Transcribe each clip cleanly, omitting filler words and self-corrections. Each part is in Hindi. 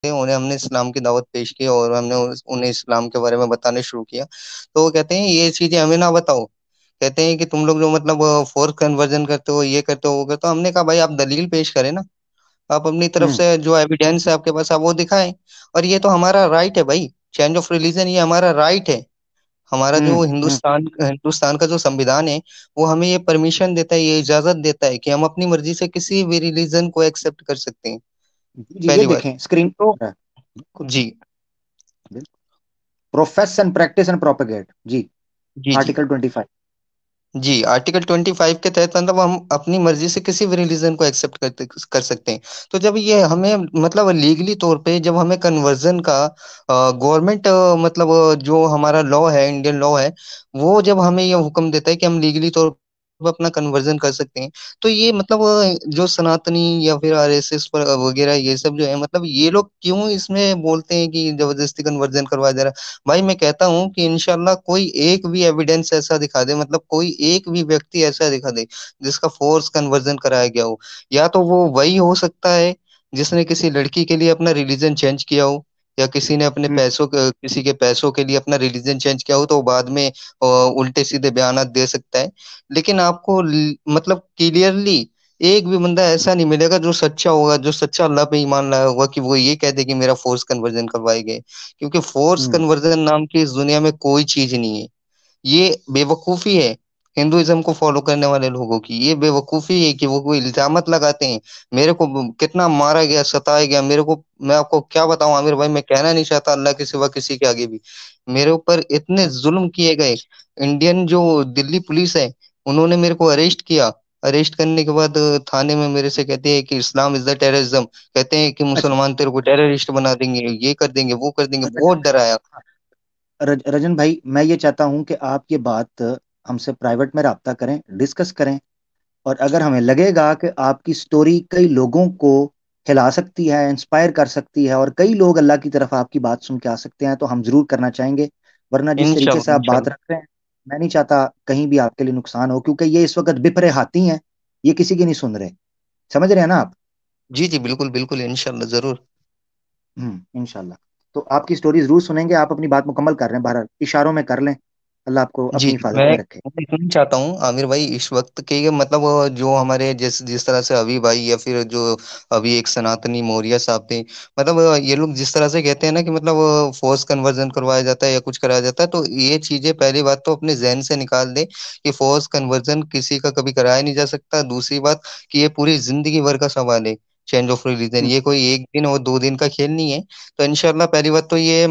थे, उन्हें हमने इस्लाम की दावत पेश की और हमने उन्हें इस्लाम के बारे में बताने शुरू किया। तो वो कहते हैं ये चीजें हमें ना बताओ, कहते हैं कि तुम लोग जो मतलब फोर्स कन्वर्जन करते हो, ये करते हो, वो करते हो। हमने कहा भाई आप दलील पेश करें ना, आप अपनी तरफ हम्म। से जो एविडेंस है आपके पास आप वो दिखाएं। और ये तो हमारा राइट है भाई, चेंज ऑफ रिलीजन ये हमारा राइट है। हमारा जो हम्म। हिंदुस्तान का जो संविधान है वो हमें ये परमिशन देता है, ये इजाजत देता है कि हम अपनी मर्जी से किसी भी रिलीजन को एक्सेप्ट कर सकते हैं। जी जी, ये पहली बात। देखें स्क्रीन तो पर है। बिल्कुल जी बिल्कुल। Profess and practise and propagate जी। जी जी आर्टिकल 25। जी, आर्टिकल 25 के तहत मतलब हम अपनी मर्जी से किसी भी रिलीजन को एक्सेप्ट कर सकते हैं। तो जब ये हमें मतलब लीगली तौर पे जब हमें कन्वर्जन का गवर्नमेंट मतलब जो हमारा लॉ है, इंडियन लॉ है, वो जब हमें ये हुक्म देता है कि हम लीगली तौर पे अपना कन्वर्जन कर सकते हैं, तो ये मतलब जो सनातनी या फिर आरएसएस पर वगैरह ये सब जो है, मतलब ये लोग क्यों इसमें बोलते हैं कि जबरदस्ती कन्वर्जन करवाया जा रहा है। भाई मैं कहता हूँ कि इंशाल्लाह कोई एक भी एविडेंस ऐसा दिखा दे, मतलब कोई एक भी व्यक्ति ऐसा दिखा दे जिसका फोर्स कन्वर्जन कराया गया हो। या तो वो वही हो सकता है जिसने किसी लड़की के लिए अपना रिलीजन चेंज किया हो, या किसी ने अपने हम्म। किसी के पैसों के लिए अपना रिलीजन चेंज किया हो, तो वो बाद में उल्टे सीधे बयानात दे सकता है। लेकिन आपको मतलब क्लियरली एक भी बंदा ऐसा नहीं मिलेगा जो सच्चा होगा, जो सच्चा अल्लाह पे ईमान लाया होगा, कि वो ये कह दे कि मेरा फोर्स कन्वर्जन करवाए गए। क्योंकि फोर्स हम्म। कन्वर्जन नाम की इस दुनिया में कोई चीज नहीं है। ये बेवकूफी है हिंदुइज्म को फॉलो करने वाले लोगों की, ये बेवकूफी है कि वो कोई इल्जामत लगाते हैं। मेरे को कितना मारा गया, सताया गया मेरे को, मैं आपको क्या बताऊं आमिर भाई, मैं कहना नहीं चाहता अल्लाह के सिवा किसी के आगे भी। मेरे ऊपर इतने जुल्म किए गए। इंडियन जो दिल्ली पुलिस है, उन्होंने मेरे को अरेस्ट किया। अरेस्ट करने के बाद थाने में मेरे से कहते हैं कि इस्लाम इज द टेररिज्म, कहते हैं कि अच्छा। मुसलमान तेरे को टेररिस्ट बना देंगे, ये कर देंगे, वो कर देंगे, बहुत डराया। रजन भाई, मैं ये चाहता हूं कि आप ये बात हमसे प्राइवेट में राब्ता करें, डिस्कस करें। और अगर हमें लगेगा कि आपकी स्टोरी कई लोगों को हिला सकती है, इंस्पायर कर सकती है, और कई लोग अल्लाह की तरफ आपकी बात सुन के आ सकते हैं, तो हम जरूर करना चाहेंगे। वरना जिस तरीके से इंशाल्लाह आप बात इंशाल्लाह। रख रहे हैं, मैं नहीं चाहता कहीं भी आपके लिए नुकसान हो, क्योंकि ये इस वक्त बिफरे हाथी हैं। ये किसी की नहीं सुन रहे। समझ रहे हैं ना आप? जी जी बिल्कुल बिल्कुल, इंशाल्लाह जरूर। इंशाल्लाह। तो आपकी स्टोरी जरूर सुनेंगे। आप अपनी बात मुकम्मल कर रहे हैं, बहरहाल इशारों में कर लें। अल्लाह आपको जी अपनी जी, हिफाजत मैं में रखे। मैं इतना चाहता हूँ आमिर भाई, इस वक्त के ये मतलब जो हमारे जिस जिस तरह से अभी भाई या फिर जो अभी एक सनातनी मौर्य साहब थे, मतलब ये लोग जिस तरह से कहते हैं ना कि मतलब फोर्स कन्वर्जन करवाया जाता है या कुछ कराया जाता है, तो ये चीजें पहली बात तो अपने जहन से निकाल दे कि फोर्स कन्वर्जन किसी का कभी कराया नहीं जा सकता। दूसरी बात कि ये पूरी जिंदगी भर का सवाल है, चेंज ऑफ रिलीजन, हम्म। ये कोई एक दिन और 2 दिन का खेल नहीं है। तो इंशाल्लाह पहली बात तो ये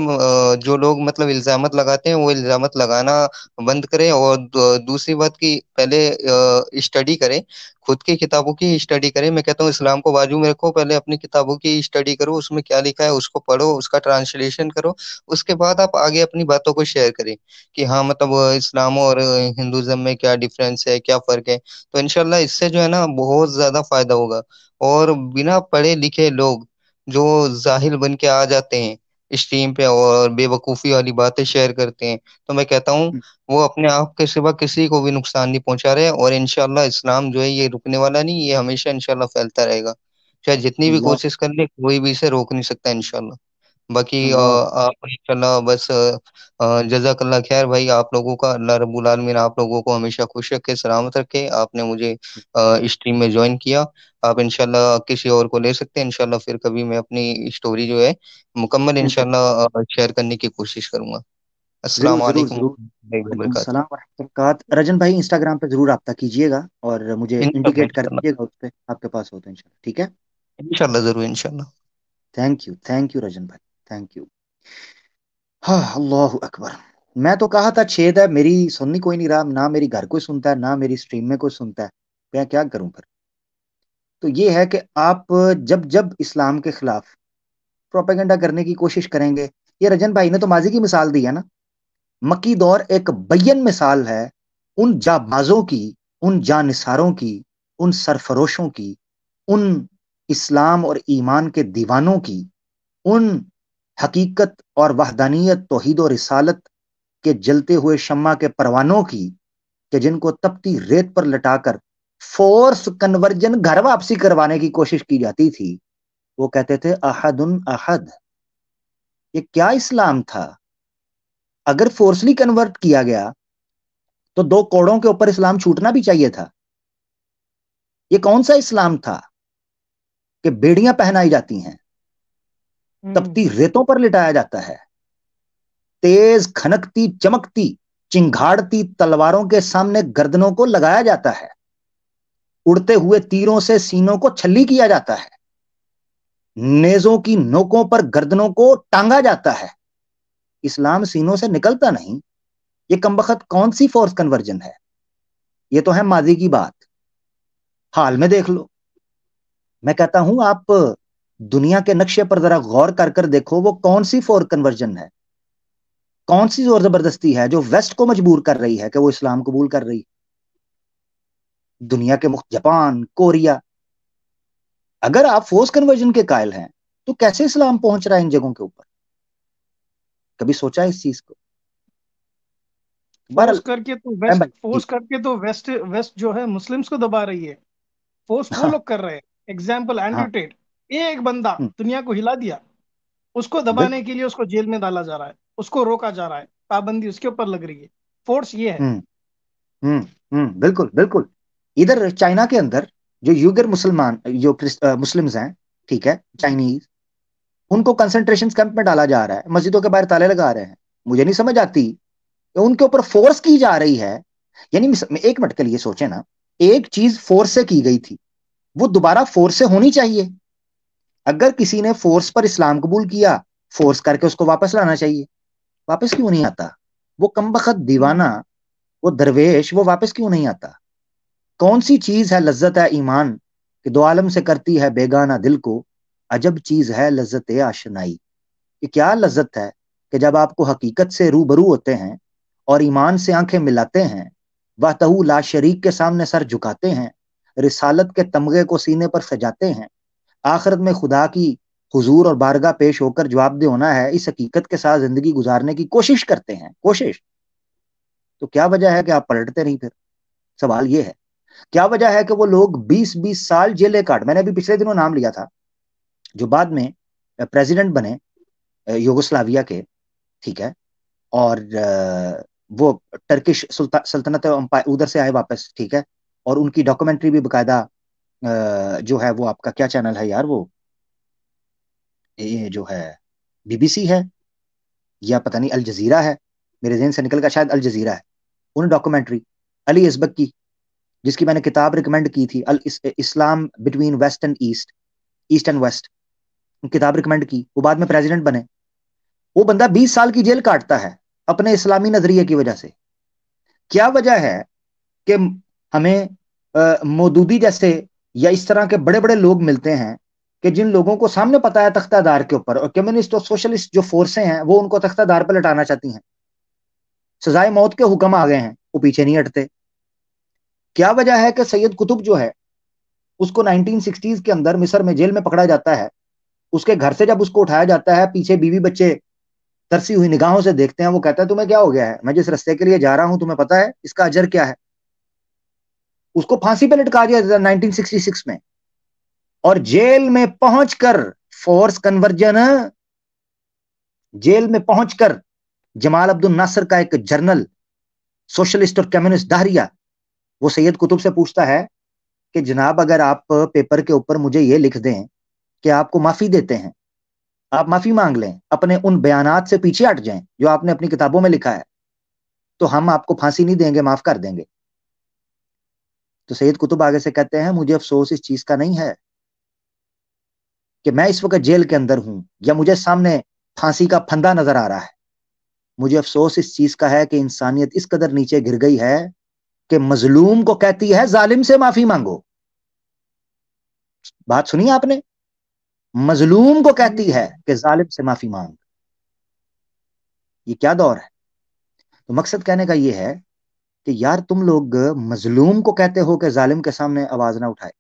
जो लोग मतलब इल्जामत लगाते हैं वो इल्जामत लगाना बंद करें। और दूसरी बात की पहले स्टडी करें, खुद की किताबों की स्टडी करें। मैं कहता हूँ इस्लाम को बाजू में रखो, पहले अपनी किताबों की स्टडी करो, उसमें क्या लिखा है उसको पढ़ो, उसका ट्रांसलेशन करो। उसके बाद आप आगे अपनी बातों को शेयर करें कि हाँ मतलब इस्लाम और हिंदुज्म में क्या डिफरेंस है, क्या फर्क है। तो इनशाला इससे जो है ना बहुत ज्यादा फायदा होगा। और बिना पढ़े लिखे लोग जो जाहिल बन के आ जाते हैं स्ट्रीम पे और बेवकूफी वाली बातें शेयर करते हैं, तो मैं कहता हूँ हम्म। वो अपने आप के सिवा किसी को भी नुकसान नहीं पहुंचा रहे। और इंशाल्लाह इस्लाम जो है ये रुकने वाला नहीं, ये हमेशा इंशाल्लाह फैलता रहेगा। चाहे जितनी भी अल्लाह। कोशिश कर ले कोई भी इसे रोक नहीं सकता इंशाल्लाह। बाकी अल्लाह। आप इंशाल्लाह बस जजाकल्ला खैर भाई, आप लोगों का अल्लाह रब्बुल आलमीन आप लोगों को हमेशा खुश रखे, सलामत रखे। आपने मुझे स्ट्रीम में ज्वाइन किया। आप इंशाल्लाह किसी और को ले सकते हैं, इंशाल्लाह फिर कभी मैं अपनी स्टोरी जो है मुकम्मल इंशाल्लाह। इंशाल्लाह शेयर करने की कोशिश करूंगा। अस्सलाम जरूर जरूर वालेकुम जरूर। वरहमतुल्लाहि वालेकुम वबरकातुहू। सलाम वरहमतुल्लाह। रजन भाई, इंस्टाग्राम पे जरूर रब्ता कीजिएगा और मुझे इंशाल्लाह इंडिकेट कर इंशाल्लाह। दीजिएगा उस पे, आपके पास हो तो इंशाल्लाह। ठीक है। इंशाल्लाह जरूर इंशाल्लाह। थैंक यू रजन भाई। Thank you. हाँ, अल्लाह अकबर। मैं तो कहा था छेद है, मेरी सुननी कोई नहीं रहा, ना मेरी घर कोई सुनता है, ना मेरी स्ट्रीम में कोई सुनता है। मैं क्या करूं फिर? तो ये है कि आप जब जब इस्लाम के खिलाफ प्रोपेगेंडा करने की कोशिश करेंगे, ये रजन भाई ने तो माजी की मिसाल दी है ना। मक्की दौर एक बय्यन मिसाल है उन जाबाजों की, उन जानिसारों की, उन सरफरोशों की, उन इस्लाम और ईमान के दीवानों की, उन हकीकत और वहदानियत, तौहीद और रिसालत के जलते हुए शम्मा के परवानों की, कि जिनको तपती रेत पर लटाकर फोर्स कन्वर्जन घर वापसी करवाने की कोशिश की जाती थी। वो कहते थे अहदुन अहद, ये क्या इस्लाम था? अगर फोर्सली कन्वर्ट किया गया तो 2 कोड़ों के ऊपर इस्लाम छूटना भी चाहिए था। ये कौन सा इस्लाम था कि बेड़ियां पहनाई जाती हैं, तपती रेतों पर लिटाया जाता है, तेज खनकती चमकती चिंगाड़ती तलवारों के सामने गर्दनों को लगाया जाता है, उड़ते हुए तीरों से सीनों को छल्ली किया जाता है, नेजों की नोकों पर गर्दनों को टांगा जाता है। इस्लाम सीनों से निकलता नहीं। ये कमबख्त कौन सी फोर्स कन्वर्जन है? ये तो है माजी की बात। हाल में देख लो। मैं कहता हूं आप दुनिया के नक्शे पर जरा गौर कर कर देखो, वो कौन सी फोर्स कन्वर्जन है, कौन सी जोर जबरदस्ती है जो वेस्ट को मजबूर कर रही है कि वो इस्लाम कबूल कर रही है। दुनिया के जापान, कोरिया। अगर आप फोर्स कन्वर्जन के कायल हैं तो कैसे इस्लाम पहुंच रहा है इन जगहों के ऊपर? कभी सोचा है इस चीज को? फोर्स बहरहाल करके तो मैं वेस्ट भाई जी। फोर्स करके तो वेस्ट वेस्ट जो है मुस्लिम्स को दबा रही है। फोर्स वो हाँ लोग कर रहे हैं। एग्जाम्पल हाँ। एंड्रू टेट, एक बंदा दुनिया को हिला दिया, उसको दबाने बिल्कुल। के लिए उसको जेल में डाला जा रहा है, उसको रोका जा रहा है, पाबंदी उसके ऊपर लग रही है। फोर्स ये है। हम्म बिल्कुल बिल्कुल। इधर चाइना के अंदर जो यूगर मुसलमान, जो मुस्लिम्स हैं, ठीक है, चाइनीज, उनको कंसंट्रेशन कैंप में डाला जा रहा है, मस्जिदों के बाहर ताले लगा रहे हैं। मुझे नहीं समझ आती कि उनके ऊपर फोर्स की जा रही है। यानी एक मिनट के लिए सोचे ना, एक चीज फोर्स से की गई थी, वो दोबारा फोर्स से होनी चाहिए। अगर किसी ने फोर्स पर इस्लाम कबूल किया, फोर्स करके उसको वापस लाना चाहिए। वापस क्यों नहीं आता? वो कमबख्त दीवाना, वो दरवेश, वो वापस क्यों नहीं आता? कौन सी चीज है लज्जत है ईमान कि दो आलम से करती है बेगाना दिल को, अजब चीज है लज्जत आशनाई। ये क्या लज्जत है कि जब आपको हकीकत से रूबरू होते हैं और ईमान से आंखें मिलाते हैं, वाहतहू ला शरीक के सामने सर झुकाते हैं, रिसालत के तमगे को सीने पर सजाते हैं, आखिरत में खुदा की हुजूर और बारगाह पेश होकर जवाबदेह होना है, इस हकीकत के साथ जिंदगी गुजारने की कोशिश करते हैं, कोशिश। तो क्या वजह है कि आप पलटते नहीं फिर? सवाल ये है। क्या वजह है कि वो लोग 20-20 साल जेलें काट, मैंने अभी पिछले दिनों नाम लिया था, जो बाद में प्रेसिडेंट बने युगोस्लाविया के, ठीक है, और वो टर्किश सल्तनत उधर से आए वापस, ठीक है, और उनकी डॉक्यूमेंट्री भी बकायदा जो है, वो आपका क्या चैनल है यार, वो ये जो है बीबीसी है या पता नहीं अल जजीरा है, मेरे जहन से निकल गया, शायद अल जजीरा है। उन डॉक्यूमेंट्री अली इजबक की, जिसकी मैंने किताब रिकमेंड की थी, Islam between West and East, East and West, किताब रिकमेंड की, वो बाद में प्रेसिडेंट बने। वो बंदा 20 साल की जेल काटता है अपने इस्लामी नजरिए की वजह से। क्या वजह है कि हमें मौदूदी जैसे या इस तरह के बड़े बड़े लोग मिलते हैं कि जिन लोगों को सामने पता है तख्तादार के ऊपर, और कम्युनिस्ट और सोशलिस्ट जो फोर्सें हैं वो उनको तख्तादार पर लटाना चाहती हैं, सजाए मौत के हुक्म आ गए हैं, वो पीछे नहीं हटते। क्या वजह है कि सैयद कुतुब जो है, उसको 1960s के अंदर मिस्र में जेल में पकड़ा जाता है, उसके घर से जब उसको उठाया जाता है, पीछे बीवी बच्चे तरसी हुई निगाहों से देखते हैं, वो कहता है तुम्हें क्या हो गया है, मैं जिस रास्ते के लिए जा रहा हूं तुम्हें पता है इसका अजर क्या है? उसको फांसी पे लटका दिया था 1966 में। और जेल में पहुंचकर फोर्स कन्वर्जन, जेल में पहुंचकर जमाल अब्दुल नासिर का एक जर्नल, सोशलिस्ट और कम्युनिस्ट दाहरिया, वो सैयद कुतुब से पूछता है कि जनाब अगर आप पेपर के ऊपर मुझे ये लिख दें कि आपको माफी देते हैं, आप माफी मांग लें, अपने उन बयानात से पीछे हट जाएं जो आपने अपनी किताबों में लिखा है, तो हम आपको फांसी नहीं देंगे, माफ कर देंगे। तो सैयद कुतुब आगे से कहते हैं मुझे अफसोस इस चीज का नहीं है कि मैं इस वक्त जेल के अंदर हूं या मुझे सामने फांसी का फंदा नजर आ रहा है। मुझे अफसोस इस चीज का है कि इंसानियत इस कदर नीचे गिर गई है कि मजलूम को कहती है जालिम से माफी मांगो। बात सुनी आपने? मजलूम को कहती है कि जालिम से माफी मांग। ये क्या दौर है? तो मकसद कहने का ये है कि यार तुम लोग मजलूम को कहते हो कि जालिम के सामने आवाज ना उठाए।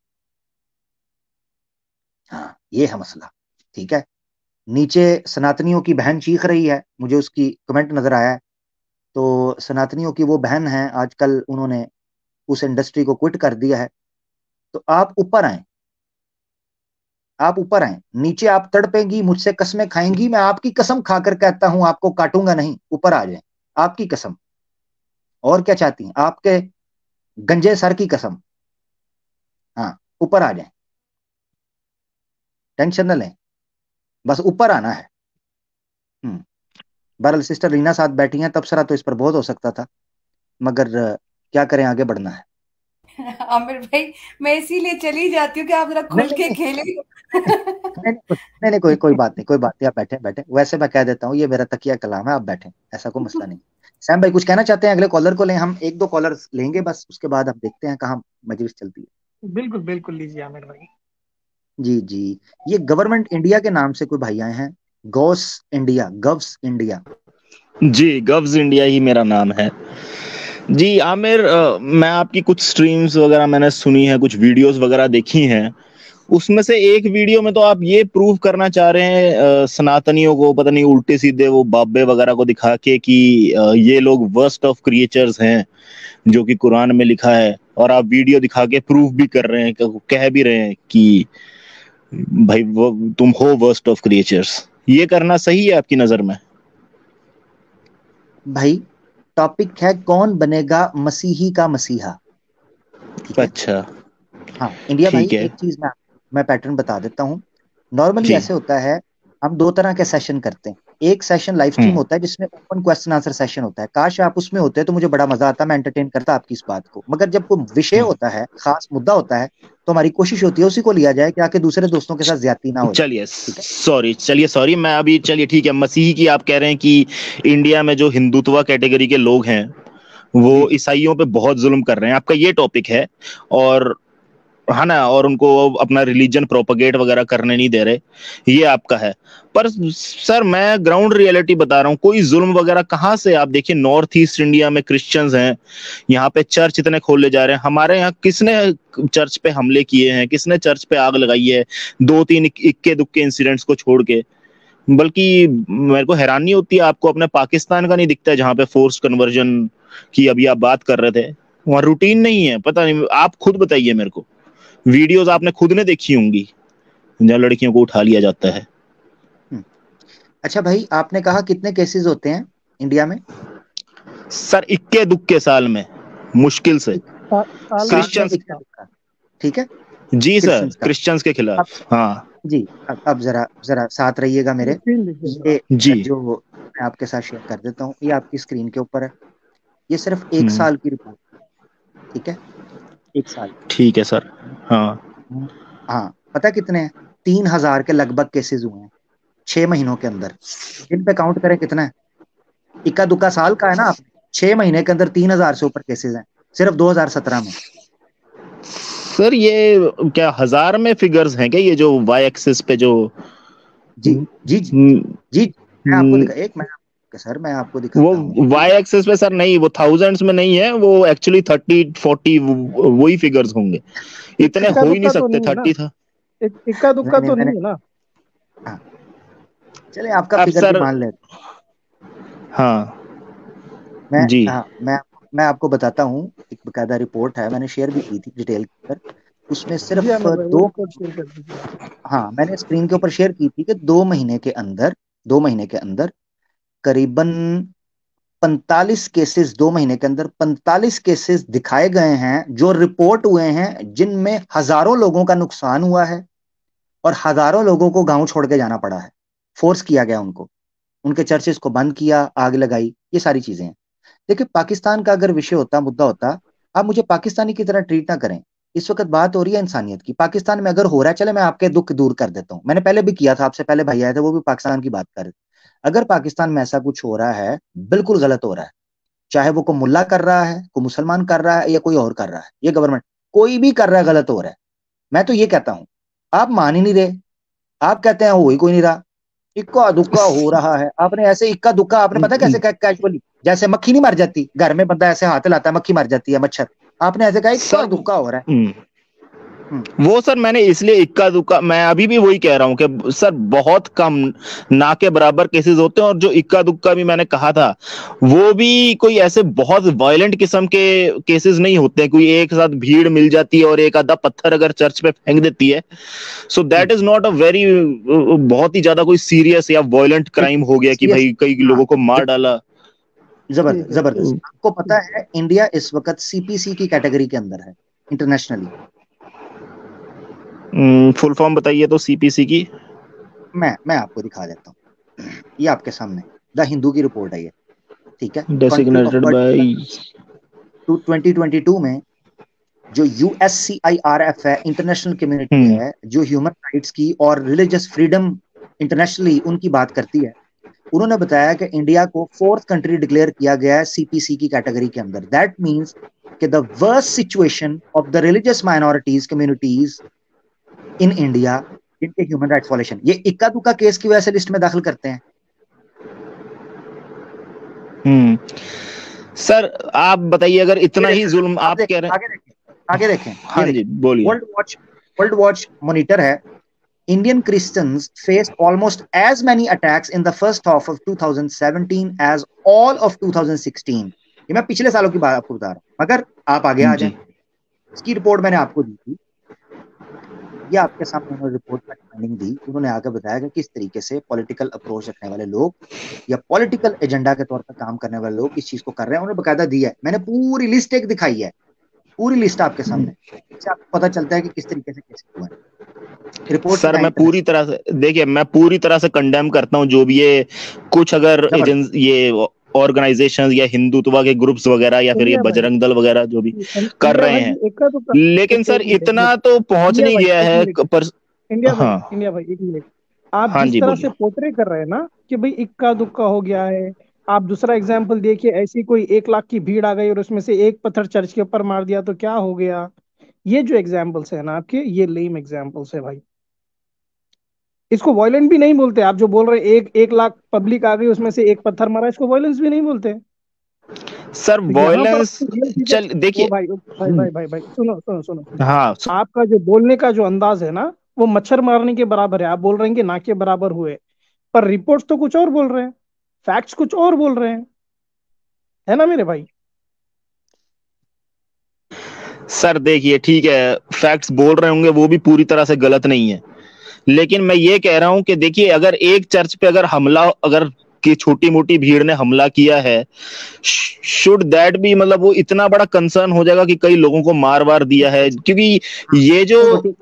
हाँ, ये है मसला, ठीक है। नीचे सनातनियों की बहन चीख रही है, मुझे उसकी कमेंट नजर आया है। तो सनातनियों की वो बहन है, आजकल उन्होंने उस इंडस्ट्री को क्विट कर दिया है। तो आप ऊपर आए, आप ऊपर आए, नीचे आप तड़पेंगी, मुझसे कसमें खाएंगी, मैं आपकी कसम खाकर कहता हूं आपको काटूंगा नहीं, ऊपर आ जाए, आपकी कसम। और क्या चाहती हैं? आपके गंजे सर की कसम। हाँ, ऊपर आ जाए, टेंशन न लें, बस ऊपर आना है। बहरहाल सिस्टर रीना साथ बैठी हैं, तबसरा तो इस पर बहुत हो सकता था, मगर क्या करें, आगे बढ़ना है। आमिर भाई, मैं इसीलिए चली जाती हूँ कि आप जरा नहीं खुल नहीं के नहीं खेले। नहीं नहीं नहीं, कोई कोई बात नहीं, कोई बात नहीं, आप बैठे बैठे, वैसे मैं कह देता हूँ ये मेरा तकिया कलाम है, आप बैठे, ऐसा कोई मसला नहीं। सैम भाई कुछ कहना चाहते हैं? अगले कॉलर को लें, हम एक दो कॉलर लेंगे बस, उसके बाद हम देखते हैं कहाँ मजलिस चलती है। बिल्कुल बिल्कुल, लीजिए आमिर भाई। जी जी, ये गवर्नमेंट इंडिया के नाम से कोई भाई आए हैं, गॉस इंडिया, गव्स इंडिया। जी, गव्स इंडिया ही मेरा नाम है। जी आमिर, मैं आपकी कुछ स्ट्रीम्स वगैरह मैंने सुनी है, कुछ वीडियोस वगैरह देखी हैं। उसमें से एक वीडियो में तो आप ये प्रूव करना चाह रहे हैं सनातनियों को, पता नहीं उल्टे सीधे वो बाबे वगैरह को दिखा के कि ये लोग वर्स्ट ऑफ क्रिएचर्स हैं, जो कि कुरान में लिखा है, और आप वीडियो दिखा के प्रूव भी कर रहे हैं, कह भी रहे हैं कि भाई वो तुम हो वर्स्ट ऑफ क्रिएचर्स। ये करना सही है आपकी नजर में? भाई टॉपिक है कौन बनेगा मसीही का मसीहा, ठीक है? अच्छा, हाँ इंडिया भाई, ठीक है एक चीज मैं पैटर्न बता देता हूँ। नॉर्मली जी। ऐसे होता है, हम दो तरह के सेशन करते हैं। एक सेशन लाइव स्ट्रीम होता है जिसमें ओपन क्वेश्चन आंसर सेशन होता है, काश आप उसमें होते तो मुझे बड़ा मजा आता, मैं एंटरटेन करता आपकी इस बात को। मगर जब कोई विषय होता है, खास मुद्दा होता है, तो हमारी कोशिश होती है उसी को लिया जाए कि आके दूसरे दोस्तों के साथ ज्यादती ना हो जाए, चलिए ठीक है? सॉरी मैं अभी, चलिए ठीक है, मसीही की आप कह रहे हैं कि इंडिया में जो हिंदुत्व कैटेगरी के लोग हैं वो जी ईसाइयों पे बहुत जुल्म कर रहे हैं, आपका ये टॉपिक है, और है ना, और उनको अपना रिलीजन प्रोपगेट वगैरह करने नहीं दे रहे, ये आपका है। पर सर मैं ग्राउंड रियलिटी बता रहा हूँ, कोई जुल्म वगैरह कहाँ से? आप देखिए नॉर्थ ईस्ट इंडिया में क्रिश्चियंस हैं, यहाँ पे चर्च इतने खोले जा रहे हैं, हमारे यहाँ किसने चर्च पे हमले किए हैं, किसने चर्च पे आग लगाई है, दो तीन इक्के दुक्के इंसिडेंट्स को छोड़ के। बल्कि मेरे को हैरानी होती है आपको अपने पाकिस्तान का नहीं दिखता है, जहाँ पे फोर्स कन्वर्जन की अभी आप बात कर रहे थे, वहाँ रूटीन नहीं है, पता नहीं, आप खुद बताइए मेरे को। वीडियोस आपने खुद ने देखी होंगी जहाँ लड़कियों को उठा लिया जाता है। अच्छा भाई, आपने कहा कितने केसेस होते हैं इंडिया में? सर इक्के दुक्के साल में, मुश्किल से। साल क्रिश्चियंस, ठीक है जी सर, क्रिश्चियंस का। क्रिश्चियंस के खिलाफ। हाँ जी, अब जरा जरा साथ रहिएगा मेरे। ये जी जो मैं आपके साथ शेयर कर देता हूँ, ये आपकी स्क्रीन के ऊपर है, ये सिर्फ 1 साल की रिपोर्ट, ठीक है? 1 साल। ठीक है सर। हाँ हाँ, पता कितने हैं? 3,000 के लगभग केसेस हुए हैं 6 महीनों के अंदर। इन पे काउंट करें कितना है? इक्का दुक्का साल का है ना, आपने 6 महीने के अंदर 3,000 से ऊपर केसेस हैं सिर्फ 2017 में। सर ये क्या हजार में फिगर्स हैं क्या, ये जो वाई एक्सिस पे जो? जी जी जी जी, मैं आपको मैं आपको दिखाता वो हूँ। वाई एक्सिस पे सर नहीं, वो थाउजेंड्स में नहीं है, वो एक्चुअली 30-40 वही फिगर्स होंगे, इतने हो ही नहीं सकते। 30 था, इक्का दुक्का तो मैंने नहीं है ना? हाँ, चले आपका अब फिगर भी सर, मान लेते। हाँ मैं जी हाँ मैं आपको बताता हूँ, एक बकायदा रिपोर्ट है, मैंने शेयर भी की थी डिटेल के अंदर। उसमें सिर्फ जी आमिर भाई, वो दो, रिपोर्ट शेयर कर दीजिए। हाँ मैंने स्क्रीन के ऊपर शेयर की थी कि 2 महीने के अंदर, 2 महीने के अंदर करीबन 45 केसेस, 2 महीने के अंदर 45 केसेस दिखाए गए हैं जो रिपोर्ट हुए हैं, जिनमें हजारों लोगों का नुकसान हुआ है और हजारों लोगों को गांव छोड़ के जाना पड़ा है, फोर्स किया गया उनको, उनके चर्चेस को बंद किया, आग लगाई, ये सारी चीजें हैं। देखिए पाकिस्तान का अगर विषय होता, मुद्दा होता, आप मुझे पाकिस्तानी की तरह ट्रीट ना करें। इस वक्त बात हो रही है इंसानियत की। पाकिस्तान में अगर हो रहा है, चले मैं आपके दुख दूर कर देता हूँ, मैंने पहले भी किया था, आपसे पहले भाई आए थे, वो भी पाकिस्तान की बात कर रहे थे। अगर पाकिस्तान में ऐसा कुछ हो रहा है, बिल्कुल गलत हो रहा है, चाहे वो कोई मुल्ला कर रहा है, कोई मुसलमान कर रहा है, या कोई और कर रहा है, ये गवर्नमेंट कोई भी कर रहा है, गलत हो रहा है। मैं तो ये कहता हूं, आप मान ही नहीं रहे, आप कहते हैं हो ही कोई नहीं रहा, इक्का दुक्का हो रहा है। आपने ऐसे इक्का दुक्का, आपने पता कैसे कैजुअली, जैसे मक्खी नहीं मर जाती, घर में बंदा ऐसे हाथ लाता है मक्खी मर जाती है, मच्छर, आपने ऐसे कहा इक्का दुक्का हो रहा है। वो सर मैंने इसलिए इक्का दुक्का, मैं अभी भी वही कह रहा हूँ कि सर बहुत कम, ना के बराबर केसेस होते हैं, और जो इक्का दुक्का भी मैंने कहा था वो भी कोई ऐसे बहुत वायलेंट किस्म के केसेस नहीं होते हैं। कोई एक साथ भीड़ मिल जाती है और एक आधा पत्थर अगर चर्च पे फेंक देती है, so that is not a very, बहुत ही ज्यादा कोई सीरियस या वायलेंट क्राइम हो गया कि भाई कई लोगों को मार डाला। जबरदस्त। आपको पता है इंडिया इस वक्त सीपीसी की कैटेगरी के अंदर है इंटरनेशनली। फुल फॉर्म बताइए तो सीपीसी की। मैं आपको दिखा देता हूँ, ये आपके सामने द हिंदू की रिपोर्ट है ये, ठीक है। डेसिग्नेटेड बाय 2022 में जो USCIRF है, इंटरनेशनल कम्युनिटी है जो ह्यूमन राइट्स की और रिलीजियस फ्रीडम इंटरनेशनली उनकी बात करती है, उन्होंने बताया कि इंडिया को 4th कंट्री डिक्लेयर किया गया है सीपीसी की कैटेगरी के अंदर। दैट मींस कि the worst situation of the religious minorities communities in India, जिनके ह्यूमन राइट्स वायलेशन, ये इक्का दुक्का केस की वजह से लिस्ट में दाखिल करते हैं। सर आप बताइए, अगर इतना ही जुल्म आप कह रहे हैं, आगे देखें। हाँ जी बोलिए। वर्ल्ड वॉच मॉनिटर है, Indian Christians faced almost as many attacks in the first half of 2017 as all of 2016। ये मैं पिछले सालों की बात आपको बता रहा हूँ, मगर आप आगे आ जाएं। इसकी रिपोर्ट मैंने आपको दी थी, ये आपके सामने उन्होंने रिपोर्ट में फाइंडिंग दी। उन्होंने आगे बताया कि किस तरीके से पॉलिटिकल अप्रोच रखने वाले लोग या पॉलिटिकल एजेंडा के तौर पर काम करने वाले लोग इस चीज को कर रहे हैं। उन्होंने बकायदा दिया है, मैंने पूरी लिस्ट एक दिखाई है, पूरी लिस्ट आपके सामने, इससे आपको पता चलता है कि किस तरीके से केस हुआ है। रिपोर्ट सर मैं पूरी तरह से, देखिए मैं पूरी तरह से कंडेम करता हूँ जो भी ये कुछ अगर ये ऑर्गेनाइजेशंस या हिंदुत्व के ग्रुप्स वगैरह या फिर ये बजरंग दल वगैरह जो भी कर रहे हैं, लेकिन सर इतना तो पहुंच नहीं गया है। इंडिया भाई एक मिनट, आप जिस तरह से पोर्ट्रे कर रहे हैं ना कि भाई इक्का दुक्का हो गया है, आप दूसरा एग्जाम्पल देखिए, ऐसी कोई 1 लाख की भीड़ आ गई और उसमें से एक पत्थर चर्च के ऊपर मार दिया तो क्या हो गया। ये जो एग्जाम्पल्स है ना आपके, ये लेम एग्जाम्पल्स है भाई। इसको वायलेंट भी नहीं बोलते। आप जो बोल रहे हैं 1 लाख पब्लिक आ गई उसमें से एक पत्थर मारा, इसको वायलेंस भी नहीं बोलते सर। वायलेंस चल देखिए भाई भाई भाई भाई सुनो हाँ, आपका जो बोलने का जो अंदाज है ना वो मच्छर मारने के बराबर है। आप बोल रहे हैं कि ना के बराबर हुए, पर रिपोर्ट्स तो कुछ और बोल रहे हैं, फैक्ट्स कुछ और बोल रहे हैं, है ना मेरे भाई। सर देखिए ठीक है, फैक्ट्स बोल रहे होंगे वो भी पूरी तरह से गलत नहीं है, लेकिन मैं ये कह रहा हूं कि देखिए अगर एक चर्च पे अगर हमला, अगर की छोटी मोटी भीड़ ने हमला किया है, शुड दैट भी, मतलब वो इतना बड़ा कंसर्न हो जाएगा कि कई लोगों को मार वार दिया है, क्योंकि ये जो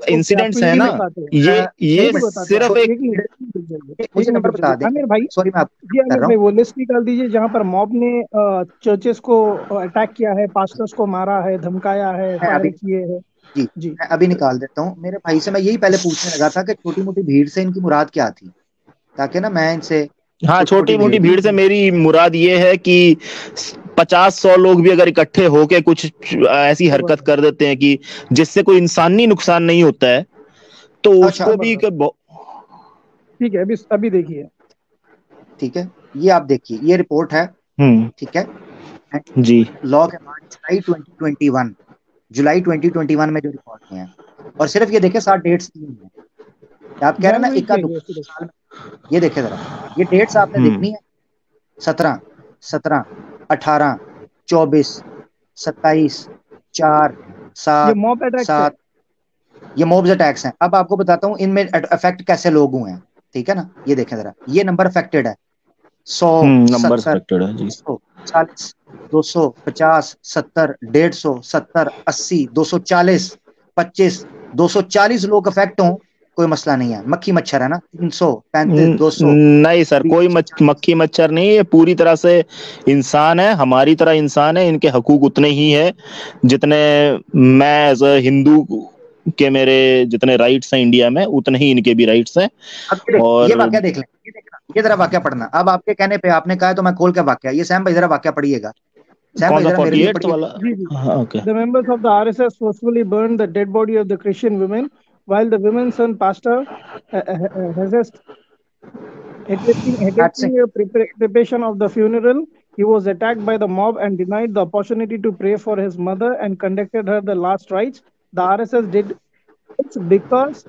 इंसिडेंट्स है ना, ये सिर्फ एक मुझे नंबर बता दें आमिर भाई। सॉरी मैं आपको आमिर भाई वो लिस्ट निकाल दीजिए जहां पर मॉब ने चर्चेस को अटैक किया है, पास्टर्स को मारा है, धमकाया है, फायर किए हैं। जी मैं अभी निकाल देता हूँ। मेरे भाई से मैं यही पहले पूछने लगा था कि छोटी मोटी भीड़ से इनकी मुराद क्या थी, ताकि ना मैं इनसे, हाँ छोटी मोटी भीड़ से मेरी मुराद ये है कि 50-100 लोग भी अगर इकट्ठे होके कुछ ऐसी हरकत कर देते हैं कि जिससे कोई इंसानी नुकसान नहीं होता है, तो उसको भी ठीक है। अभी देखिए, ठीक है, ये आप देखिए, ये रिपोर्ट है, ठीक है जी, लॉ के बाद जुलाई 2021 में जो रिपोर्ट हुए हैं, और सिर्फ ये देखे 7 डेट्स दी हैं। आप कह रहे हैं ना इक्का दुक्का साल में, ये देखे जरा, ये डेट्स आपने देखनी है, 17, 18, 24, 27, 4, 7, ये मॉब्स अटैक्स हैं। अब आपको बताता हूँ इनमें अफेक्ट कैसे लोग हुए हैं, ठीक है ना। ये देखें जरा, ये नंबर अफेक्टेड है 100, 70, 40, 250, 70, 150, 70, 80, 240, 25, 240 लोग अफेक्ट हों, कोई मसला नहीं है। मक्खी मच्छर है ना, 300, 35, 200 नहीं सर, कोई मक्खी मच्छर नहीं है, ये पूरी तरह से इंसान है, हमारी तरह इंसान है। इनके हकूक उतने ही है जितने मैं एज अ हिंदू के मेरे जितने राइट्स हैं इंडिया में, उतने ही इनके भी राइट्स हैं। और ये वाकया देख लें, ये जरा वाकया पढ़ना। अब आपके कहने पे आपने कहा है तो मैं खोल के वाकया, ये सैम भाई जरा वाकया पढ़िएगा। कौन सा 48 वाला? Okay. The members of the RSS forcefully burned the dead body of the Christian women while the women's son pastor has preparation of the funeral. He was attacked by the mob and denied the opportunity to pray for his mother and conducted her the last rites. The RSS did It's because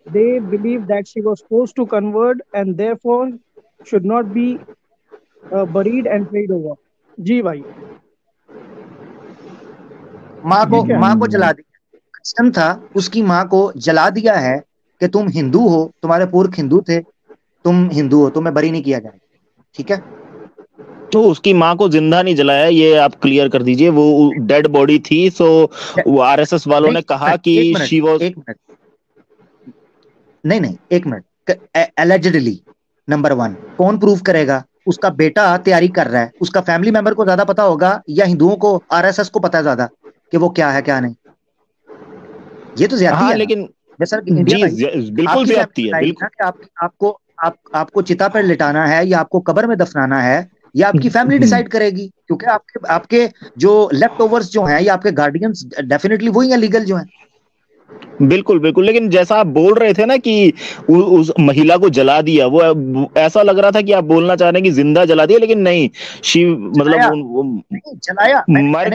they believe that she was forced to convert and therefore should not be buried and prayed over. जी भाई, माँ ये को क्या है? माँ को जला दिया, क्रिश्चियन था, उसकी माँ को जला दिया है कि तुम हिंदू हो, तुम्हारे पुरख हिंदू थे, तुम हिंदू हो, तुम्हें बरी नहीं किया जाएगा। ठीक है, तो उसकी माँ को जिंदा नहीं जलाया, ये आप क्लियर कर दीजिए। वो डेड बॉडी थी, सो वो आरएसएस वालों ने कहा कि शी वाज। एक मिनट, नहीं, एक मिनट। एलिजिडली नंबर 1 कौन प्रूव करेगा? उसका बेटा तैयारी कर रहा है, उसका फैमिली मेंबर को ज्यादा पता होगा या हिंदुओं को, आरएसएस को पता है ज्यादा कि वो क्या है क्या नहीं? ये तो ज्यादती है। लेकिन जैसा कि इंडिया जी बिल्कुल ज्यादती है, बिल्कुल। आपको चिता पर लिटाना है या आपको कब्र में दफनाना है, ये आपकी फैमिली डिसाइड करेगी, क्योंकि आपके जो लेफ्ट ओवर्स जो हैं या आपके गार्डियंस डेफिनेटली वही है लीगल जो हैं। बिल्कुल बिल्कुल, लेकिन जैसा आप बोल रहे थे ना कि उस महिला को जला दिया, वो ऐसा लग रहा था कि आप बोलना चाह रहे हैं कि जिंदा जला दिया, लेकिन नहीं, मतलब जलाया। मैंने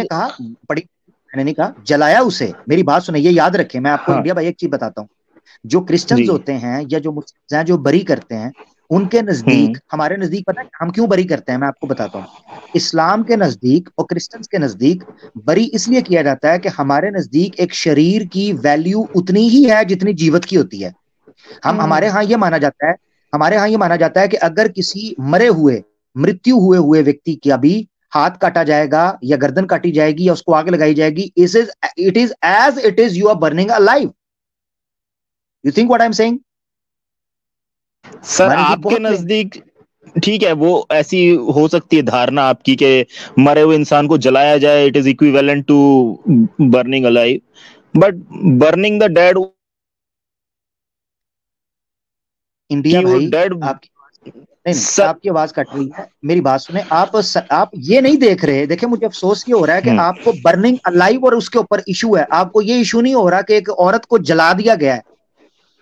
नहीं कहा जलाया उसे, मेरी बात सुनिए, याद रखें। मैं आपको इंडिया भाई एक चीज बताता हूँ, जो क्रिश्चियंस होते हैं या जो मुस्लिम्स हैं जो बरी करते हैं, उनके नजदीक, हमारे नजदीक पता है हम क्यों बरी करते हैं? मैं आपको बताता हूँ। इस्लाम के नजदीक और क्रिश्चियंस के नजदीक बरी इसलिए किया जाता है कि हमारे नजदीक एक शरीर की वैल्यू उतनी ही है जितनी जीवत की होती है। हमारे यहाँ ये माना जाता है कि अगर किसी मरे हुए, मृत्यु हुए व्यक्ति का भी हाथ काटा जाएगा या गर्दन काटी जाएगी या उसको आग लगाई जाएगी, it is as it is you are burning alive. You think what I am saying? Sir आपके नजदीक ठीक है, वो ऐसी हो सकती है धारणा आपकी कि मरे हुए इंसान को जलाया जाए, it is equivalent to burning alive, but burning the dead, India भाई आपकी आवाज कट रही है, मेरी बात सुने। आप ये नहीं देख रहे, देखे मुझे अफसोस ये हो रहा है कि आपको बर्निंग अलाइव और उसके ऊपर इशू है, आपको ये इशू नहीं हो रहा कि एक औरत को जला दिया गया है,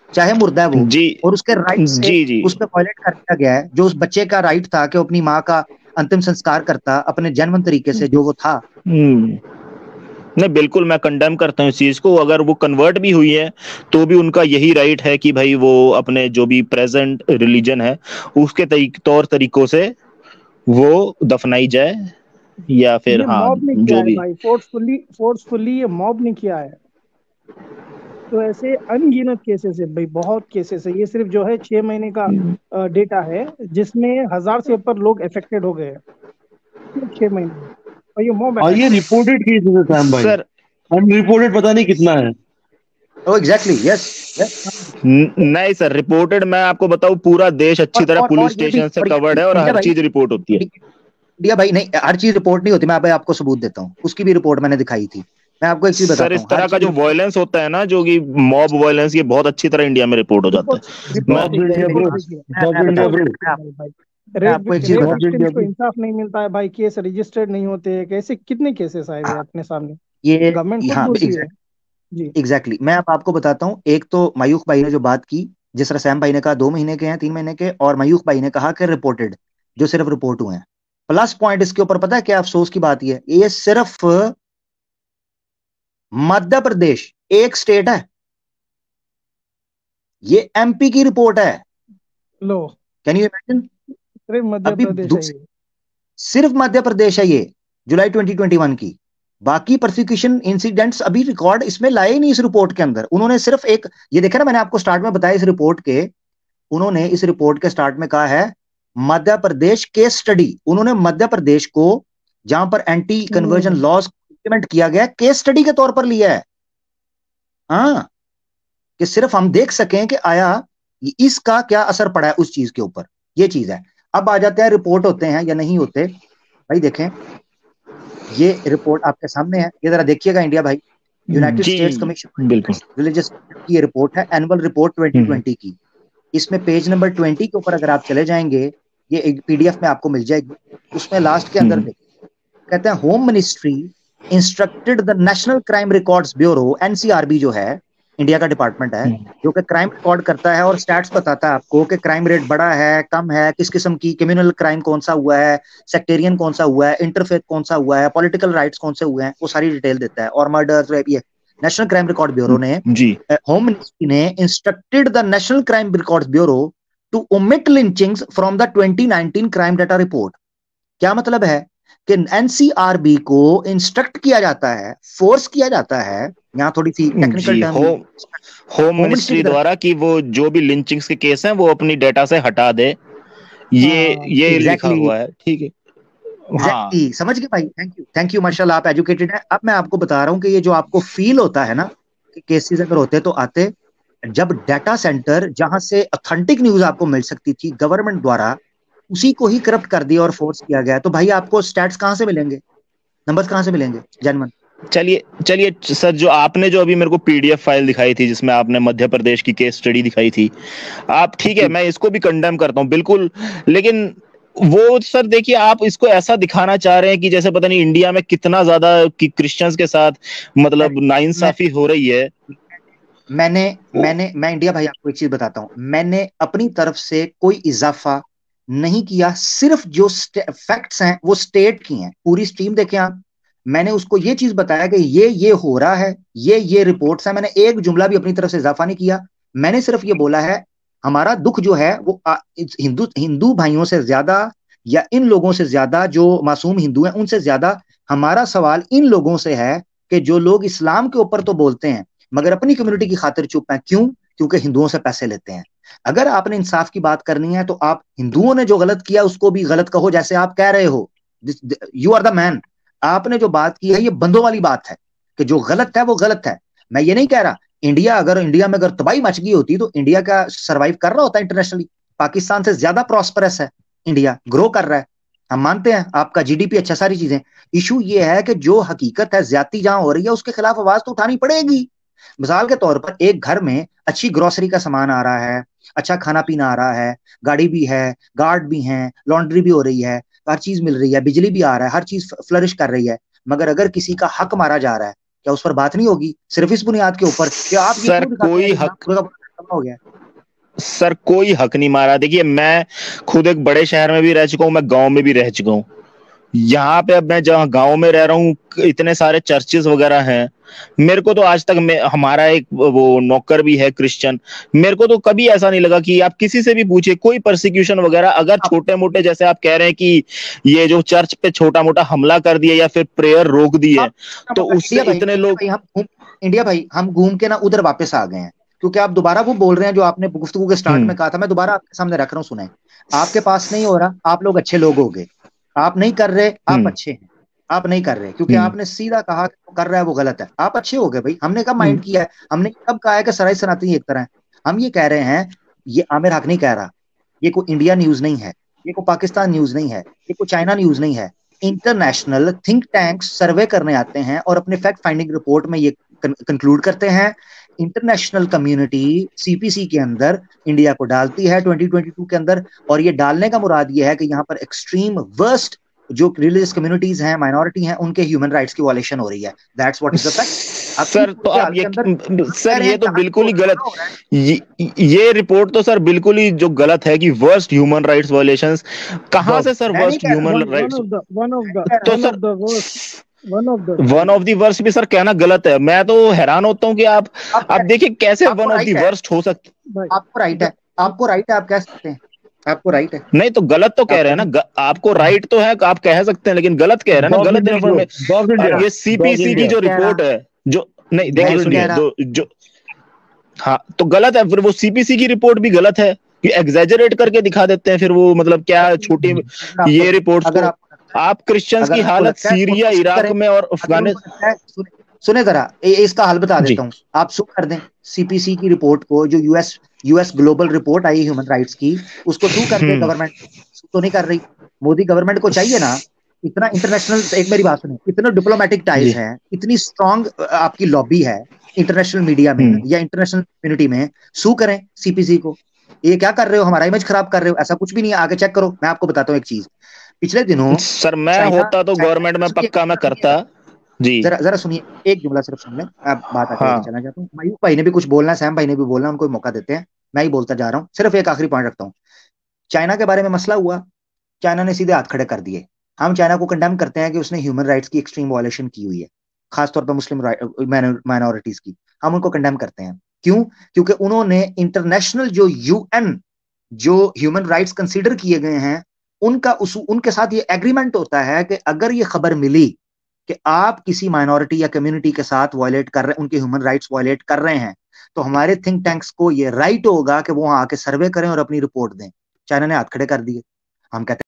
चाहे मुर्दा है वो, और उसके राइट से उस पर वायलेट कर दिया गया है, जो उस बच्चे का राइट था कि अपनी माँ का अंतिम संस्कार करता अपने जेन्युइन तरीके से, जो वो था। नहीं, बिल्कुल मैं कंडेम करता हूँ इस चीज को। अगर वो कन्वर्ट भी हुई है तो भी उनका यही राइट है कि भाई वो अपने जो भी प्रेजेंट रिलीजन है उसके तौर तरीकों से वो दफनाई जाए, या फिर जो भी भाई फोर्सफुली ये मॉब ने किया है। तो ऐसे अनगिनत केसेस है भाई, बहुत केसेस है। ये सिर्फ जो है 6 महीने का डेटा है जिसमें 1000 से ऊपर लोग अफेक्टेड हो गए 6 महीने। और ये मॉब ये रिपोर्टेड केसेस है सैम भाई, सर अनरिपोर्टेड पता नहीं कितना है। Oh, exactly, yes. नहीं सर, रिपोर्टेड मैं आपको बताऊं, पूरा देश अच्छी तरह पुलिस स्टेशन से कवर्ड है और हर चीज रिपोर्ट होती है। इंडिया भाई नहीं, हर चीज रिपोर्ट नहीं होती, मैं आपको सबूत देता हूँ, उसकी भी रिपोर्ट मैंने दिखाई थी। मैं आपको एक चीज बताता हूं, सर इस तरह का जो वायलेंस होता है ना, जो कि मॉब वायलेंस, ये बहुत अच्छी तरह इंडिया में रिपोर्ट हो जाता है। आपको एक चीज को इंसाफ नहीं मिलता है भाई, केस रजिस्टर्ड नहीं होते हैं, कैसे कितने केसेस आए हुए अपने सामने, ये गवर्नमेंट खुद बोलती है। एग्जैक्टली, मैं आपको बताता हूँ। एक तो मयूख भाई ने जो बात की, जिस तरह सैम भाई ने कहा 2 महीने के हैं, 3 महीने के, और मयूख भाई ने कहा कि रिपोर्टेड, जो सिर्फ रिपोर्ट हुए हैं। प्लस पॉइंट इसके ऊपर पता है क्या अफसोस की बात ये सिर्फ मध्य प्रदेश एक स्टेट है, ये एमपी की रिपोर्ट है। लो, can you imagine? Madhya Pradesh सिर्फ मध्य प्रदेश है ये, जुलाई 2021 की। बाकी प्रोसिक्यूशन इंसिडेंट्स अभी रिकॉर्ड इसमें लाए नहीं इस रिपोर्ट के अंदर। उन्होंने सिर्फ एक, ये देखा ना, मैंने आपको स्टार्ट में बताया, इस रिपोर्ट के, उन्होंने इस रिपोर्ट के स्टार्ट में कहा है मध्य प्रदेश केस स्टडी। उन्होंने मध्य प्रदेश को, जहां पर एंटी कन्वर्जन लॉज इम्प्लीमेंट किया गया, केस स्टडी के तौर पर लिया है। हाँ, कि सिर्फ हम देख सकें कि आया इसका क्या असर पड़ा है उस चीज के ऊपर, ये चीज है। अब आ जाते हैं रिपोर्ट होते हैं या नहीं होते। भाई देखें, ये रिपोर्ट आपके सामने है, ये जरा देखिएगा इंडिया भाई, यूनाइटेड स्टेट्स कमीशन रिलीजियस की ये रिपोर्ट है, एनुअल रिपोर्ट 2020 की। इसमें पेज नंबर 20 के ऊपर अगर आप चले जाएंगे, ये एक पीडीएफ में आपको मिल जाएगी, उसमें लास्ट के अंदर कहते हैं home ministry instructed the national crime records bureau, NCRB जो है इंडिया का डिपार्टमेंट है, जो कि क्राइम रिकॉर्ड करता है और स्टैट्स बताता है आपको कि क्राइम रेट बढ़ा है, कम है, किस किस्म की क्रिमिनल क्राइम कौन सा हुआ है, सेक्टेरियन कौन सा हुआ है, इंटरफेथ कौन सा हुआ है, पॉलिटिकल राइट्स कौन से हुए हैं, वो सारी डिटेल देता है, और मर्डर्स, रेप, ये नेशनल क्राइम रिकॉर्ड ब्यूरो ने, जी, होम मिनिस्ट्री ने instructed the national crime record bureau to omit lynchings from the 2019 crime data report. क्या मतलब है कि एनसीआरबी को इंस्ट्रक्ट किया जाता है, फोर्स किया जाता है, यहाँ थोड़ी सी टेक्निकल जी, टर्म, होम मिनिस्ट्री द्वारा कि वो जो भी लिंचिंग्स के केस हैं वो अपनी डेटा से हटा दे, ये लिखा हुआ है, ठीक है। हाँ, समझ गए भाई, थैंक यू माशाल्लाह, आप एजुकेटेड हैं। अब मैं आपको बता रहा हूँ कि ये जो आपको फील होता है ना कि केसेस अगर होते तो आते, जब डाटा सेंटर जहां से ऑथेंटिक न्यूज आपको मिल सकती थी गवर्नमेंट द्वारा, उसी को ही करप्ट कर दिया और फोर्स किया गया, तो भाई आपको स्टैट्स कहां से मिलेंगे, नंबर्स कहां से मिलेंगे जनमन? चलिए सर, जो आपने जो अभी मेरे को पीडीएफ फाइल दिखाई थी जिसमें आपने मध्य प्रदेश की केस स्टडी दिखाई थी, आप ठीक है, मैं इसको भी कंडेम करता हूँ बिल्कुल, लेकिन वो सर देखिए, आप इसको ऐसा दिखाना चाह रहे हैं कि जैसे पता नहीं इंडिया में कितना ज्यादा कि क्रिश्चियंस के साथ मतलब नाइंसाफी हो रही है। मैं इंडिया भाई आपको एक चीज बताता हूं, मैंने अपनी तरफ से कोई इजाफा नहीं किया, सिर्फ जो फैक्ट्स हैं वो स्टेट की हैं, पूरी स्ट्रीम देखें आप, मैंने उसको ये चीज बताया कि ये हो रहा है, ये रिपोर्ट्स है, मैंने एक जुमला भी अपनी तरफ से इजाफा नहीं किया, मैंने सिर्फ ये बोला है हमारा दुख जो है वो हिंदू भाइयों से ज्यादा या इन लोगों से ज्यादा जो मासूम हिंदू हैं उनसे ज्यादा हमारा सवाल इन लोगों से है कि जो लोग इस्लाम के ऊपर तो बोलते हैं मगर अपनी कम्युनिटी की खातिर चुप हैं, क्यों? क्योंकि हिंदुओं से पैसे लेते हैं। अगर आपने इंसाफ की बात करनी है तो आप हिंदुओं ने जो गलत किया उसको भी गलत कहो, जैसे आप कह रहे हो, यू आर द मैन, आपने जो बात की है ये बंदों वाली बात है कि जो गलत है वो गलत है। मैं ये नहीं कह रहा इंडिया में अगर तबाही मच गई होती तो इंडिया का सर्वाइव कर रहा होता इंटरनेशनली, पाकिस्तान से ज्यादा प्रॉस्परस है इंडिया, ग्रो कर रहा है, हम मानते हैं, आपका जीडीपी अच्छा, सारी चीजें। इशू ये है कि जो हकीकत है, ज्यादती जहां हो रही है उसके खिलाफ आवाज तो उठानी पड़ेगी। मिसाल के तौर पर एक घर में अच्छी ग्रोसरी का सामान आ रहा है, अच्छा खाना पीना आ रहा है, गाड़ी भी है, गार्ड भी हैं, लॉन्ड्री भी हो रही है, हर चीज मिल रही है, बिजली भी आ रहा है, हर चीज फ्लरिश कर रही है, मगर अगर किसी का हक मारा जा रहा है, क्या उस पर बात नहीं होगी? सिर्फ इस बुनियाद के ऊपर कि आप ये सर कोई हक हो गया? सर कोई हक नहीं मारा। देखिए, मैं खुद एक बड़े शहर में भी रह चुका हूँ, मैं गांव में भी रह चुका हूँ। यहाँ पे अब मैं जहाँ गांव में रह रहा हूँ, इतने सारे चर्चेस वगैरह हैं, मेरे को तो आज तक हमारा एक वो नौकर भी है क्रिश्चियन, मेरे को तो कभी ऐसा नहीं लगा कि आप किसी से भी पूछिए कोई परसिक्यूशन वगैरह, अगर छोटे मोटे जैसे आप कह रहे हैं कि ये जो चर्च पे छोटा मोटा हमला कर दिया या फिर प्रेयर रोक दी है, तो उससे इतने लोग, इंडिया भाई हम घूम के ना उधर वापस आ गए हैं, क्योंकि आप दोबारा वो बोल रहे हैं जो आपने गुफ्तगू के स्टार्ट में कहा था, मैं दोबारा आपके सामने रख रहा हूँ, सुने, आपके पास नहीं हो रहा, आप लोग अच्छे लोग हो गए, आप नहीं कर रहे, आप अच्छे हैं, आप नहीं कर रहे क्योंकि आपने सीधा कहा कि वो कर रहा है वो गलत है, आप अच्छे हो गए भाई। हमने कब माइंड किया है, हमने कब कहा है कि सराय सनातनी एक तरह है? हम ये कह रहे हैं, ये आमिर हक नहीं कह रहा, ये कोई इंडिया न्यूज नहीं है, ये कोई पाकिस्तान न्यूज नहीं है, ये कोई चाइना न्यूज नहीं है, इंटरनेशनल थिंक टैंक सर्वे करने आते हैं और अपने फैक्ट फाइंडिंग रिपोर्ट में ये कंक्लूड करते हैं, इंटरनेशनल कम्युनिटी सीपीसी के अंदर इंडिया को डालती है 2022 के अंदर, और ये डालने का मुराद ये है कि यहाँ पर एक्सट्रीम वर्स्ट जो रिलीजियस कम्युनिटीज हैं, माइनॉरिटी हैं, उनके ह्यूमन राइट्स की वायलेशन हो रही है। That's what is the fact. Sir तो आप ये तो बिल्कुल ही गलत, ये रिपोर्ट तो सर बिल्कुल ही जो गलत है कि वर्स्ट ह्यूमन राइट्स वायलेशंस, कहाँ से सर वर्स्ट ह्यूमन राइट्स? तो sir one of the worst भी सर कहना गलत है। मैं तो हैरान होता हूँ कि आप देखिए कैसे वन ऑफ द वर्स्ट हो सकते। आपको राइट है, आपको राइट है, आप कह सकते हैं, आपको राइट है। नहीं तो गलत तो कह रहे हैं ना, आपको राइट तो है, आप कह सकते हैं, लेकिन गलत कह रहे हैं ना, गलत इन्फॉर्मेशन। ये सीपीसी की जो रिपोर्ट है, जो नहीं देखिए सुनिए, जो हाँ तो गलत है, फिर वो सीपीसी की रिपोर्ट भी गलत है, कि एग्जैजरेट करके दिखा देते हैं फिर वो, मतलब क्या छोटी ये रिपोर्ट को। आप क्रिश्चियंस की हालत सीरिया, इराक में और अफगानिस्तान, सुने जरा, इसका हल बता देता हूँ, आप सुन कर दें सीपीसी की रिपोर्ट को, जो यूएस ग्लोबल रिपोर्ट आई ह्यूमन राइट्स की, उसको सू कर दे गवर्नमेंट, तो नहीं कर रही। मोदी गवर्नमेंट को चाहिए ना, इतना इंटरनेशनल, एक मेरी बात सुने, इतना डिप्लोमेटिक टाइज है, इतनी स्ट्रांग आपकी लॉबी है इंटरनेशनल मीडिया में या इंटरनेशनल कम्युनिटी में, सू करें सीपीसी को। ये क्या कर रहे हो, हमारा इमेज खराब कर रहे हो, ऐसा कुछ भी नहीं है, आगे चेक करो। मैं आपको बताता हूँ एक चीज, पिछले दिनों सर मैं होता तो गवर्नमेंट में पक्का मैं करता जी। जरा सुनिए, एक जुमला सिर्फ सुन लें, आप बात आगे चलना चाहता हूँ। मयूर भाई ने भी कुछ बोलना है, सैम भाई ने भी बोलना है, उनको मौका देते हैं, मैं ही बोलता जा रहा हूँ। सिर्फ एक आखिरी पॉइंट रखता हूँ, चाइना के बारे में मसला हुआ, चाइना ने सीधे हाथ खड़े कर दिए। हम चाइना को कंडेम करते हैं कि उसने ह्यूमन राइट्स की एक्सट्रीम वायलेशन की हुई है, खासतौर पर मुस्लिम माइनॉरिटीज की, हम उनको कंडेम करते हैं। क्यों? क्योंकि उन्होंने इंटरनेशनल जो यूएन जो ह्यूमन राइट्स कंसीडर किए गए हैं उनके साथ ये एग्रीमेंट होता है कि अगर ये खबर मिली कि आप किसी माइनॉरिटी या कम्युनिटी के साथ वायलेट कर रहे, उनके ह्यूमन राइट्स वायलेट कर रहे हैं, तो हमारे थिंक टैंक्स को ये राइट होगा कि वो वहां आके सर्वे करें और अपनी रिपोर्ट दें। चाइना ने हाथ खड़े कर दिए। हम कहते